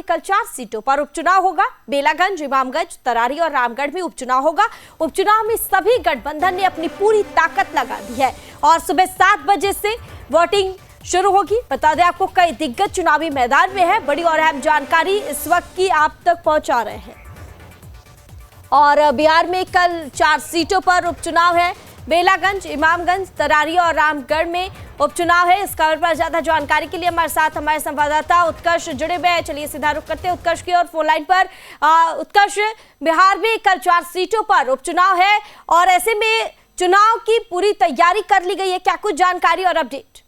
कल 4 सीटों पर उपचुनाव होगा। बेलागंज, इमामगंज, तरारी और रामगढ़ में उपचुनाव होगा। उपचुनाव में सभी गठबंधन ने अपनी पूरी ताकत लगा दी है और सुबह 7 बजे से वोटिंग शुरू होगी। बता दें आपको, कई दिग्गज चुनावी मैदान में है। बड़ी और अहम जानकारी इस वक्त की आप तक पहुंचा रहे हैं। और बिहार में कल 4 सीटों पर उपचुनाव है। बेलागंज, इमामगंज, तरारी और रामगढ़ में उपचुनाव है। इस खबर पर ज्यादा जानकारी के लिए हमारे साथ हमारे संवाददाता उत्कर्ष जुड़े हुए हैं। चलिए सीधा रुख करते हैं उत्कर्ष की और फोन लाइन पर। उत्कर्ष, बिहार में कल 4 सीटों पर उपचुनाव है और ऐसे में चुनाव की पूरी तैयारी कर ली गई है, क्या कुछ जानकारी और अपडेट?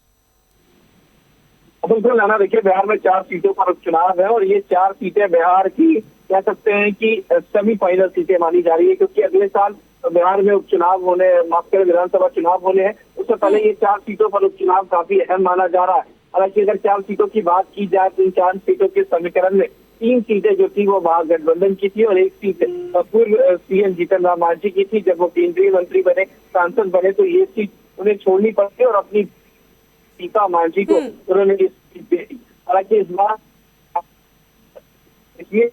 बिल्कुल नाना, देखिए बिहार में 4 सीटों पर उपचुनाव है और ये 4 सीटें बिहार की कह सकते हैं कि सेमीफाइनल सीटें मानी जा रही है, क्योंकि अगले साल बिहार में उपचुनाव होने, माफ करें विधानसभा चुनाव होने हैं। उससे पहले ये 4 सीटों पर उपचुनाव काफी अहम माना जा रहा है। हालांकि अगर 4 सीटों की बात की जाए तो इन 4 सीटों के समीकरण में 3 सीटें जो थी वो महागठबंधन की थी और 1 सीट पूर्व सीएम जीतन राम मांझी की थी। जब वो केंद्रीय मंत्री बने, सांसद बने, तो ये सीट उन्हें छोड़नी पड़ी और अपनी सीता मांझी को उन्होंने इस सीट दे दी। हालांकि इस बार इसलिए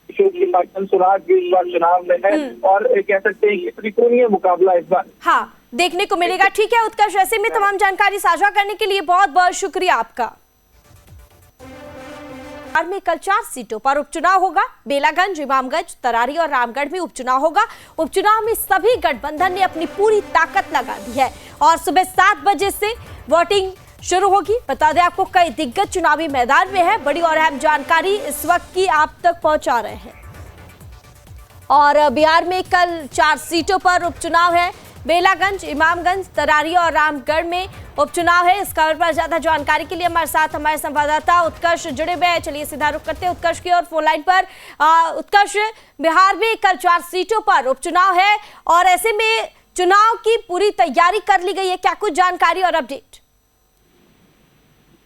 चुनाव में है और कह सकते हैं कि त्रिकोणीय मुकाबला इस बार देखने को मिलेगा। ठीक है उत्कर्ष, ऐसे में तमाम जानकारी साझा करने के लिए बहुत बहुत शुक्रिया आपका। बिहार में कल 4 सीटों पर उपचुनाव होगा। बेलागंज, इमामगंज, तरारी और रामगढ़ में उपचुनाव होगा। उपचुनाव में सभी गठबंधन ने अपनी पूरी ताकत लगा दी है और सुबह 7 बजे से वोटिंग शुरू होगी। बता दें आपको, कई दिग्गज चुनावी मैदान में है। बड़ी और अहम जानकारी इस वक्त की आप तक पहुंचा रहे हैं। और बिहार में कल 4 सीटों पर उपचुनाव है। बेलागंज, इमामगंज, तरारी और रामगढ़ में उपचुनाव है। इस खबर पर ज्यादा जानकारी के लिए हमारे साथ हमारे संवाददाता उत्कर्ष जुड़े हुए हैं। चलिए सीधा रुख करते हैं उत्कर्ष की और फोन लाइन पर। उत्कर्ष, बिहार में कल 4 सीटों पर उपचुनाव है और ऐसे में चुनाव की पूरी तैयारी कर ली गई है, क्या कुछ जानकारी और अपडेट?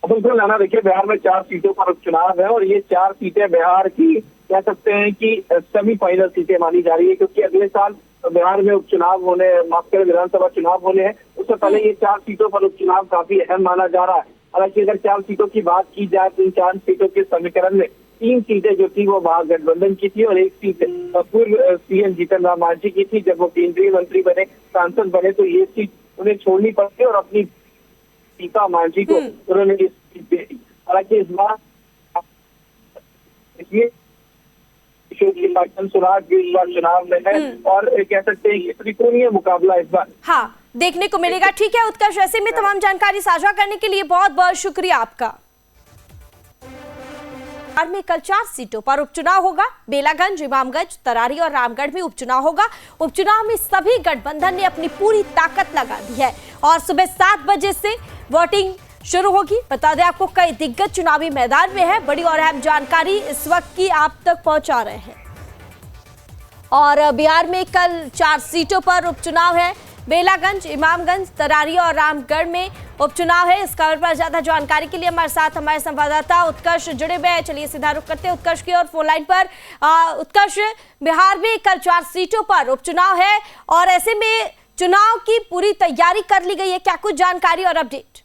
बिल्कुल नाना, देखिए बिहार में 4 सीटों पर उपचुनाव है और ये 4 सीटें बिहार की कह सकते हैं कि सेमीफाइनल सीटें मानी जा रही है, क्योंकि अगले साल बिहार में उपचुनाव होने, माफ करें विधानसभा चुनाव होने हैं। उससे पहले ये 4 सीटों पर उपचुनाव काफी अहम माना जा रहा है। हालांकि अगर 4 सीटों की बात की जाए तो इन 4 सीटों के समीकरण में 3 सीटें जो थी वो महागठबंधन की थी और 1 सीट पूर्व सीएम जीतन राम मांझी की थी। जब वो केंद्रीय मंत्री बने, सांसद बने, तो ये सीट उन्हें छोड़नी पड़ी और अपनी सीता मांझी को उन्होंने इस सीट दे दी। हालांकि इस बार इसलिए चुनाव में है और कह सकते हैं कि त्रिकोणीय मुकाबला इस बार देखने को मिलेगा। ठीक है उत्कर्ष, ऐसे में तमाम जानकारी साझा करने के लिए बहुत बहुत शुक्रिया आपका। बिहार में कल 4 सीटों पर उपचुनाव होगा। बेलागंज, इमामगंज, तरारी और रामगढ़ में उपचुनाव होगा। उपचुनाव में सभी गठबंधन ने अपनी पूरी ताकत लगा दी है और सुबह 7 बजे से वोटिंग शुरू होगी। बता दें आपको, कई दिग्गज चुनावी मैदान में है। बड़ी और अहम जानकारी इस वक्त की आप तक पहुंचा रहे हैं। और बिहार में कल 4 सीटों पर उपचुनाव है। बेलागंज, इमामगंज, तरारी और रामगढ़ में उपचुनाव है। इस खबर पर ज्यादा जानकारी के लिए हमारे साथ हमारे संवाददाता उत्कर्ष जुड़े हुए हैं। चलिए सीधा रुख करते हैं उत्कर्ष की और फोन लाइन पर। उत्कर्ष, बिहार में कल 4 सीटों पर उपचुनाव है और ऐसे में चुनाव की पूरी तैयारी कर ली गई है, क्या कुछ जानकारी और अपडेट?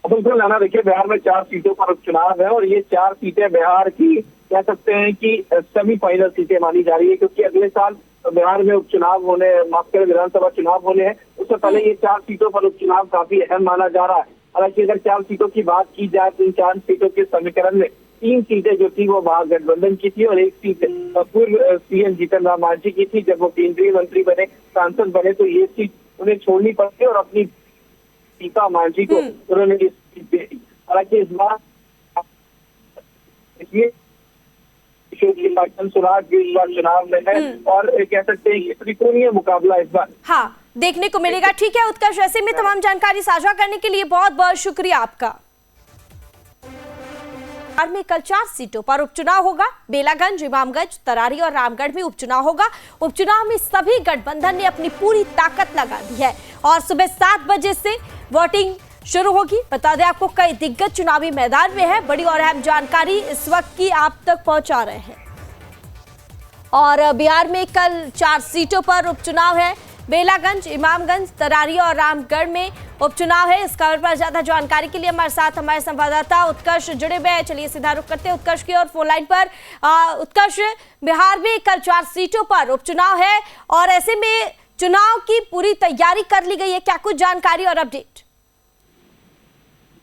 बिल्कुल नाना, देखिए बिहार में 4 सीटों पर उपचुनाव है और ये 4 सीटें बिहार की कह सकते हैं कि सेमीफाइनल सीटें मानी जा रही है, क्योंकि अगले साल बिहार में उपचुनाव होने, माफ करें विधानसभा चुनाव होने हैं। उससे पहले ये 4 सीटों पर उपचुनाव काफी अहम माना जा रहा है। हालांकि अगर 4 सीटों की बात की जाए तो इन 4 सीटों के समीकरण में 3 सीटें जो थी वो महागठबंधन की थी और 1 सीट पूर्व सीएम जीतन राम मांझी की थी। जब वो केंद्रीय मंत्री बने, सांसद बने, तो ये सीट उन्हें छोड़नी पड़ी और अपनी सीता मांझी को उन्होंने इस सीट दे दी। हालांकि इस बार इसलिए चुनाव में है और कह सकते हैं कि त्रिकोणीय मुकाबला इस बार देखने को मिलेगा। ठीक है उत्कर्ष, ऐसे में तमाम जानकारी साझा करने के लिए बहुत बहुत शुक्रिया आपका। बिहार में कल 4 सीटों पर उपचुनाव होगा। बेलागंज, इमामगंज, तरारी और रामगढ़ में उपचुनाव होगा। उपचुनाव में सभी गठबंधन ने अपनी पूरी ताकत लगा दी है और सुबह 7 बजे से वोटिंग शुरू होगी। बता दें आपको, कई दिग्गज चुनावी मैदान में है। बड़ी और अहम जानकारी इस वक्त की आप तक पहुंचा रहे हैं। और बिहार में कल 4 सीटों पर उपचुनाव है। बेलागंज, इमामगंज, तरारी और रामगढ़ में उपचुनाव है। इस खबर पर ज्यादा जानकारी के लिए हमारे साथ हमारे संवाददाता उत्कर्ष जुड़े हुए हैं। चलिए सीधा रुख करते हैं उत्कर्ष की और फोन लाइन पर। उत्कर्ष, बिहार में कल 4 सीटों पर उपचुनाव है और ऐसे में चुनाव की पूरी तैयारी कर ली गई है, क्या कुछ जानकारी और अपडेट?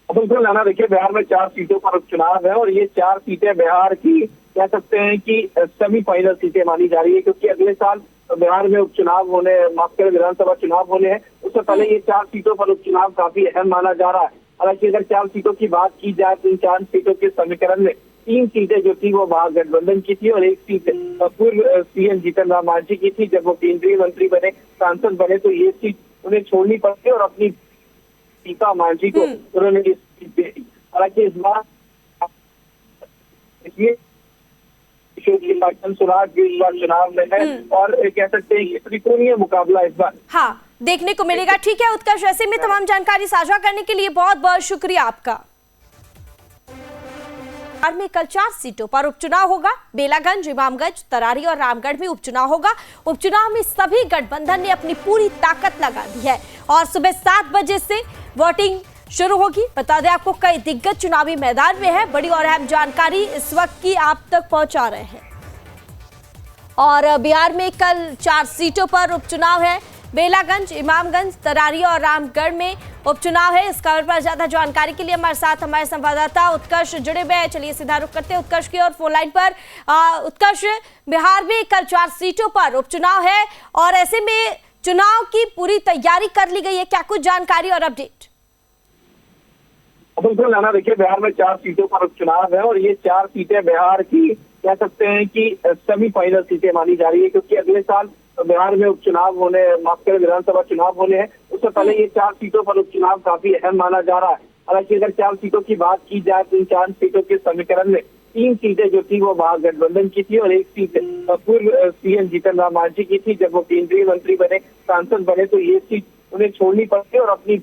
बिल्कुल नाना, देखिए बिहार में 4 सीटों पर उपचुनाव है और ये 4 सीटें बिहार की कह सकते हैं कि सेमीफाइनल सीटें मानी जा रही है, क्योंकि अगले साल बिहार में उपचुनाव होने, माफ करें विधानसभा चुनाव होने हैं। उससे पहले ये 4 सीटों पर उपचुनाव काफी अहम माना जा रहा है। हालांकि अगर 4 सीटों की बात की जाए तो इन 4 सीटों के समीकरण में 3 सीटें जो थी वो महागठबंधन की थी और 1 सीट पूर्व सीएम जीतन राम मांझी की थी। जब वो केंद्रीय मंत्री बने, सांसद बने, तो ये सीट उन्हें छोड़नी पड़ी और अपनी सीता मांझी को उन्होंने इस सीट दे दी। हालांकि इस बार इसलिए सुराग इस बार चुनाव में है और कह सकते हैं कि त्रिकोणीय मुकाबला इस बार देखने को मिलेगा। ठीक है उत्कर्ष, ऐसे में तमाम जानकारी साझा करने के लिए बहुत बहुत शुक्रिया आपका। बिहार में कल 4 सीटों पर उपचुनाव होगा। बेलागंज, इमामगंज, तरारी और रामगढ़ में उपचुनाव होगा। उपचुनाव में सभी गठबंधन ने अपनी पूरी ताकत लगा दी है और सुबह 7 बजे से वोटिंग शुरू होगी। बता दें आपको, कई दिग्गज चुनावी मैदान में है। बड़ी और अहम जानकारी इस वक्त की आप तक पहुंचा रहे हैं। और बिहार में कल 4 सीटों पर उपचुनाव है। बेलागंज, इमामगंज, तरारी और रामगढ़ में उपचुनाव है। इस खबर पर ज्यादा जानकारी के लिए हमारे साथ हमारे संवाददाता उत्कर्ष जुड़े हुए हैं। चलिए सीधा रुख करते हैं उत्कर्ष की और फोन लाइन पर। उत्कर्ष, बिहार में कल 4 सीटों पर उपचुनाव है और ऐसे में चुनाव की पूरी तैयारी कर ली गई है, क्या कुछ जानकारी और अपडेट? बिल्कुल नाना, देखिए बिहार में 4 सीटों पर उपचुनाव है और ये 4 सीटें बिहार की कह सकते हैं कि सेमीफाइनल सीटें मानी जा रही है, क्योंकि अगले साल बिहार में उपचुनाव होने, माफ करें विधानसभा चुनाव होने हैं। उससे पहले ये 4 सीटों पर उपचुनाव काफी अहम माना जा रहा है। हालांकि अगर 4 सीटों की बात की जाए तो इन 4 सीटों के समीकरण में 3 सीटें जो थी वो महागठबंधन की थी और 1 सीट पूर्व सीएम जीतन राम मांझी की थी। जब वो केंद्रीय मंत्री बने, सांसद बने, तो ये सीट उन्हें छोड़नी पड़ी और अपनी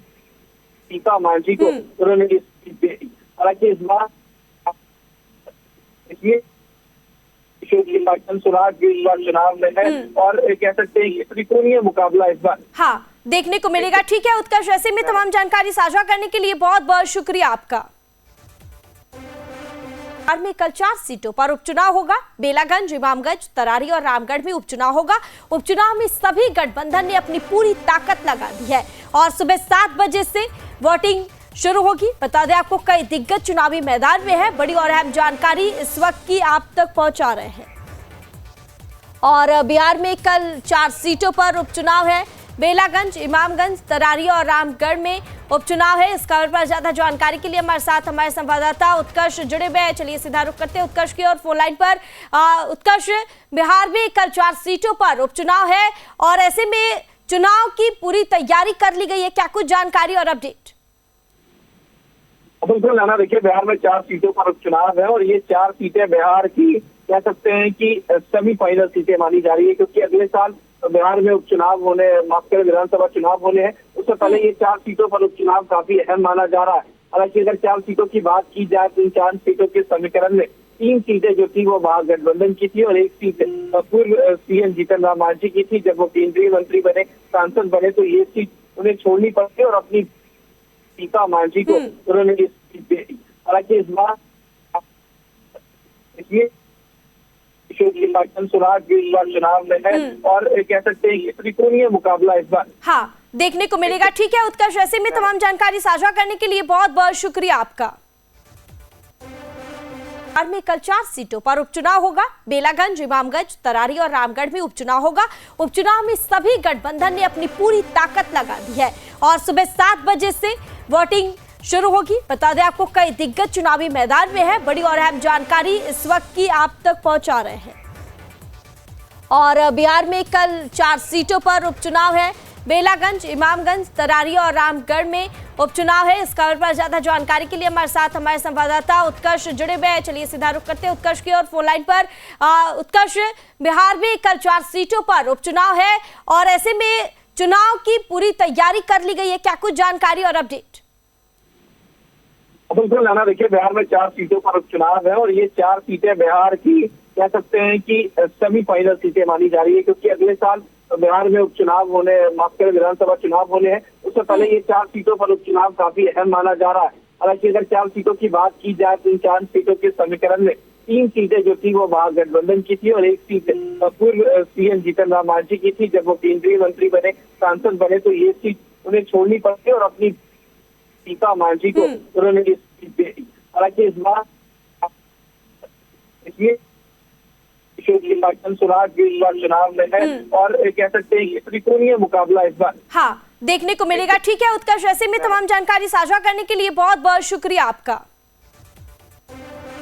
सीता मांझी को उन्होंने इस सीट दे दी। हालांकि इस बार इसलिए सुराग इस बार चुनाव में है और कह सकते हैं कि त्रिकोणीय मुकाबला इस बार देखने को मिलेगा। ठीक है उत्कर्ष, ऐसे में तमाम जानकारी साझा करने के लिए बहुत बहुत शुक्रिया आपका। बिहार में कल 4 सीटों पर उपचुनाव होगा। बेलागंज, इमामगंज, तरारी और रामगढ़ में उपचुनाव होगा। उपचुनाव में सभी गठबंधन ने अपनी पूरी ताकत लगा दी है और सुबह 7 बजे से वोटिंग शुरू होगी। बता दें आपको, कई दिग्गज चुनावी मैदान में है। बड़ी और अहम जानकारी इस वक्त की आप तक पहुंचा रहे हैं। और बिहार में कल 4 सीटों पर उपचुनाव है। बेलागंज, इमामगंज, तरारी और रामगढ़ में उपचुनाव है। इस खबर पर ज्यादा जानकारी के लिए हमारे साथ हमारे संवाददाता उत्कर्ष जुड़े हुए हैं। चलिए सीधा रुख करते हैं उत्कर्ष की और फोन लाइन पर। उत्कर्ष, बिहार में कल 4 सीटों पर उपचुनाव है और ऐसे में चुनाव की पूरी तैयारी कर ली गई है, क्या कुछ जानकारी और अपडेट? बिल्कुल नाना, देखिए बिहार में 4 सीटों पर उपचुनाव है और ये 4 सीटें बिहार की कह सकते हैं कि सेमीफाइनल सीटें मानी जा रही है, क्योंकि अगले साल बिहार में उपचुनाव होने, माफ करें विधानसभा चुनाव होने हैं। उससे पहले ये 4 सीटों पर उपचुनाव काफी अहम माना जा रहा है। हालांकि अगर 4 सीटों की बात की जाए तो इन 4 सीटों के समीकरण में 3 सीटें जो थी वो महागठबंधन की थी और 1 सीट पूर्व सीएम जीतन राम मांझी की थी। जब वो केंद्रीय मंत्री बने, सांसद बने, तो ये सीट उन्हें छोड़नी पड़ी और अपनी सीता मांझी को उन्होंने इस सीट दे दी। हालांकि इस बार इसलिए सुराग इस बार चुनाव में है और कह सकते हैं कि त्रिकोणीय मुकाबला इस बार देखने को मिलेगा। ठीक है उत्कर्ष, ऐसे में तमाम जानकारी साझा करने के लिए बहुत बहुत शुक्रिया आपका। बिहार में कल 4 सीटों पर उपचुनाव होगा। बेलागंज, इमामगंज, तरारी और रामगढ़ में उपचुनाव होगा। उपचुनाव में सभी गठबंधन ने अपनी पूरी ताकत लगा दी है और सुबह 7 बजे से वोटिंग शुरू होगी। बता दें आपको, कई दिग्गज चुनावी मैदान में है। बड़ी और अहम जानकारी इस वक्त की आप तक पहुंचा रहे हैं। और बिहार में कल 4 सीटों पर उपचुनाव है। बेलागंज, इमामगंज, तरारी और रामगढ़ में उपचुनाव है। इस खबर पर ज्यादा जानकारी के लिए हमारे साथ हमारे संवाददाता उत्कर्ष जुड़े हुए हैं। चलिए सीधा रुख करते हैं उत्कर्ष की और फोन लाइन पर। उत्कर्ष, बिहार में कल 4 सीटों पर उपचुनाव है और ऐसे में चुनाव की पूरी तैयारी कर ली गई है, क्या कुछ जानकारी और अपडेट? बिल्कुल नाना, देखिए बिहार में 4 सीटों पर उपचुनाव है और ये 4 सीटें बिहार की कह सकते हैं कि सेमीफाइनल सीटें मानी जा रही है, क्योंकि अगले साल बिहार में उपचुनाव होने, माफ करें विधानसभा चुनाव होने हैं, उससे पहले ये 4 सीटों पर उपचुनाव काफी अहम माना जा रहा है। हालांकि अगर 4 सीटों की बात की जाए तो इन 4 सीटों के समीकरण में 3 सीटें जो थी वो महागठबंधन की थी और 1 सीट पूर्व सीएम जीतन राम मांझी की थी। जब वो केंद्रीय मंत्री बने, सांसद बने, तो ये सीट उन्हें छोड़नी पड़ी और अपनी सीता मांझी को उन्होंने इस सीट दे दी। हालांकि इस बार इसलिए सुराज भी इस बार चुनाव में है और कह सकते हैं कि त्रिकोणीय मुकाबला इस बार हाँ देखने को मिलेगा। ठीक है उत्कर्ष, ऐसे में तमाम जानकारी साझा करने के लिए बहुत बहुत शुक्रिया आपका।